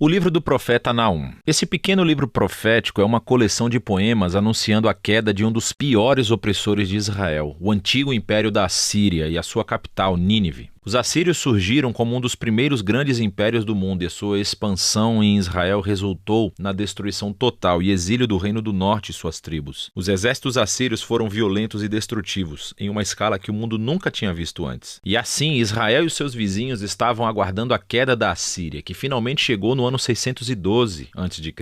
O livro do profeta Naum. Esse pequeno livro profético é uma coleção de poemas anunciando a queda de um dos piores opressores de Israel, o antigo império da Assíria e a sua capital, Nínive. Os assírios surgiram como um dos primeiros grandes impérios do mundo e a sua expansão em Israel resultou na destruição total e exílio do Reino do Norte e suas tribos. Os exércitos assírios foram violentos e destrutivos, em uma escala que o mundo nunca tinha visto antes. E assim, Israel e os seus vizinhos estavam aguardando a queda da Assíria, que finalmente chegou no ano 612 a.C.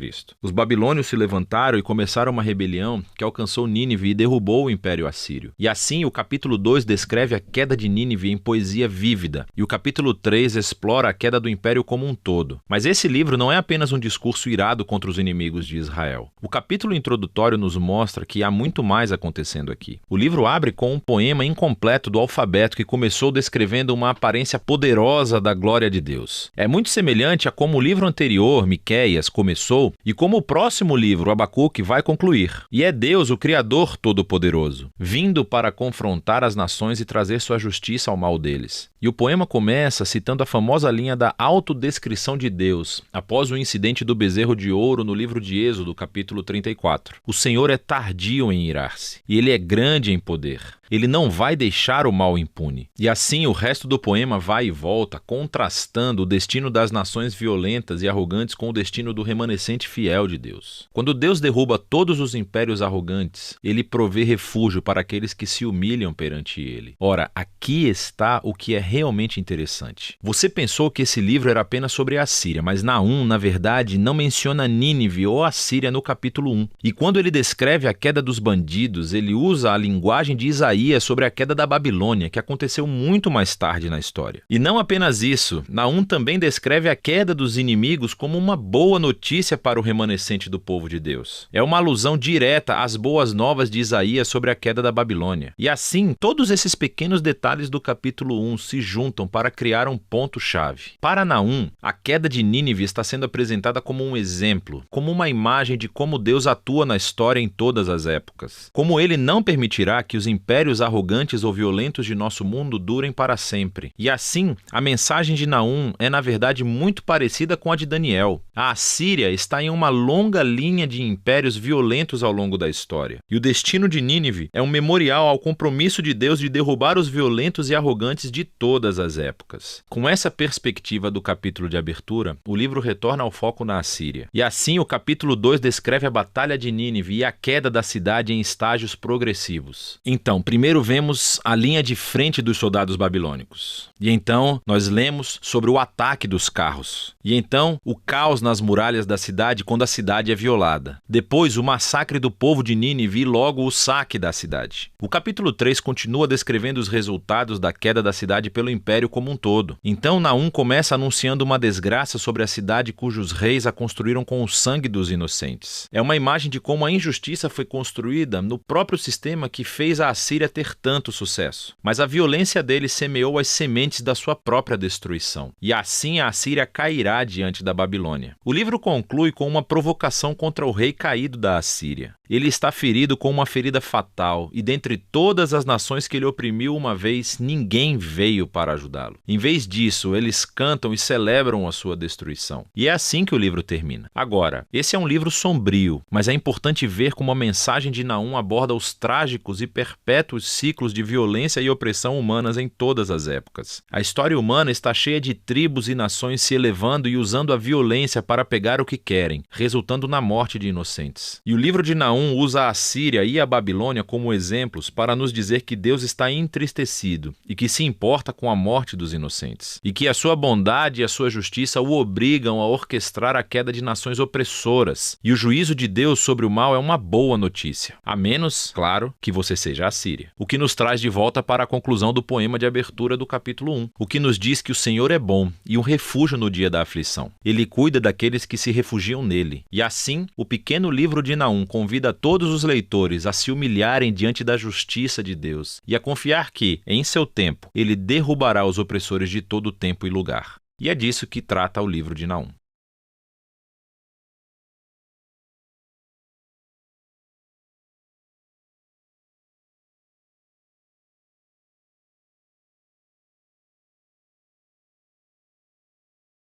Os babilônios se levantaram e começaram uma rebelião que alcançou Nínive e derrubou o Império Assírio. E assim, o capítulo 2 descreve a queda de Nínive em poesia vívida, e o capítulo 3 explora a queda do império como um todo. Mas esse livro não é apenas um discurso irado contra os inimigos de Israel. O capítulo introdutório nos mostra que há muito mais acontecendo aqui. O livro abre com um poema incompleto do alfabeto que começou descrevendo uma aparência poderosa da glória de Deus. É muito semelhante a como o livro anterior, Miqueias, começou e como o próximo livro, Abacuque, vai concluir. E é Deus, o Criador Todo-Poderoso, vindo para confrontar as nações e trazer sua justiça ao mal deles. E o poema começa citando a famosa linha da autodescrição de Deus, após o incidente do bezerro de ouro no livro de Êxodo, capítulo 34. O Senhor é tardio em irar-se, e Ele é grande em poder. Ele não vai deixar o mal impune. E assim o resto do poema vai e volta, contrastando o destino das nações violentas e arrogantes com o destino do remanescente fiel de Deus. Quando Deus derruba todos os impérios arrogantes, Ele provê refúgio para aqueles que se humilham perante Ele. Ora, aqui está o que é realmente interessante. Você pensou que esse livro era apenas sobre a Assíria, mas Naum, na verdade, não menciona Nínive ou Assíria no capítulo 1. E quando ele descreve a queda dos bandidos, ele usa a linguagem de Isaías sobre a queda da Babilônia, que aconteceu muito mais tarde na história. E não apenas isso, Naum também descreve a queda dos inimigos como uma boa notícia para o remanescente do povo de Deus. É uma alusão direta às boas novas de Isaías sobre a queda da Babilônia. E assim, todos esses pequenos detalhes do capítulo 1 se juntam para criar um ponto-chave. Para Naum, a queda de Nínive está sendo apresentada como um exemplo, como uma imagem de como Deus atua na história em todas as épocas. Como Ele não permitirá que os impérios arrogantes ou violentos de nosso mundo durem para sempre. E assim, a mensagem de Naum é na verdade muito parecida com a de Daniel. A Assíria está em uma longa linha de impérios violentos ao longo da história. E o destino de Nínive é um memorial ao compromisso de Deus de derrubar os violentos e arrogantes de todas as épocas. Com essa perspectiva do capítulo de abertura, o livro retorna ao foco na Assíria. E assim, o capítulo 2 descreve a batalha de Nínive e a queda da cidade em estágios progressivos. Então, primeiro vemos a linha de frente dos soldados babilônicos. E então nós lemos sobre o ataque dos carros. E então o caos nas muralhas da cidade quando a cidade é violada. Depois o massacre do povo de Nínive e logo o saque da cidade. O capítulo 3 continua descrevendo os resultados da queda da cidade pelo império como um todo. Então Naum começa anunciando uma desgraça sobre a cidade cujos reis a construíram com o sangue dos inocentes. É uma imagem de como a injustiça foi construída no próprio sistema que fez a Assíria ter tanto sucesso. Mas a violência dele semeou as sementes da sua própria destruição. E assim a Assíria cairá diante da Babilônia. O livro conclui com uma provocação contra o rei caído da Assíria. Ele está ferido com uma ferida fatal, e dentre todas as nações que ele oprimiu uma vez, ninguém veio para ajudá-lo. Em vez disso, eles cantam e celebram a sua destruição. E é assim que o livro termina. Agora, esse é um livro sombrio, mas é importante ver como a mensagem de Naum aborda os trágicos e perpétuos ciclos de violência e opressão humanas em todas as épocas. A história humana está cheia de tribos e nações se elevando e usando a violência para pegar o que querem, resultando na morte de inocentes. E o livro de Naum usa a Assíria e a Babilônia como exemplos para nos dizer que Deus está entristecido e que se importa com a morte dos inocentes, e que a sua bondade e a sua justiça o obrigam a orquestrar a queda de nações opressoras, e o juízo de Deus sobre o mal é uma boa notícia, a menos, claro, que você seja a Síria. O que nos traz de volta para a conclusão do poema de abertura do capítulo 1, o que nos diz que o Senhor é bom e um refúgio no dia da aflição. Ele cuida daqueles que se refugiam nele. E assim, o pequeno livro de Naum convida todos os leitores a se humilharem diante da justiça de Deus e a confiar que, em seu tempo, ele derrubará os opressores de todo tempo e lugar. E é disso que trata o livro de Naum.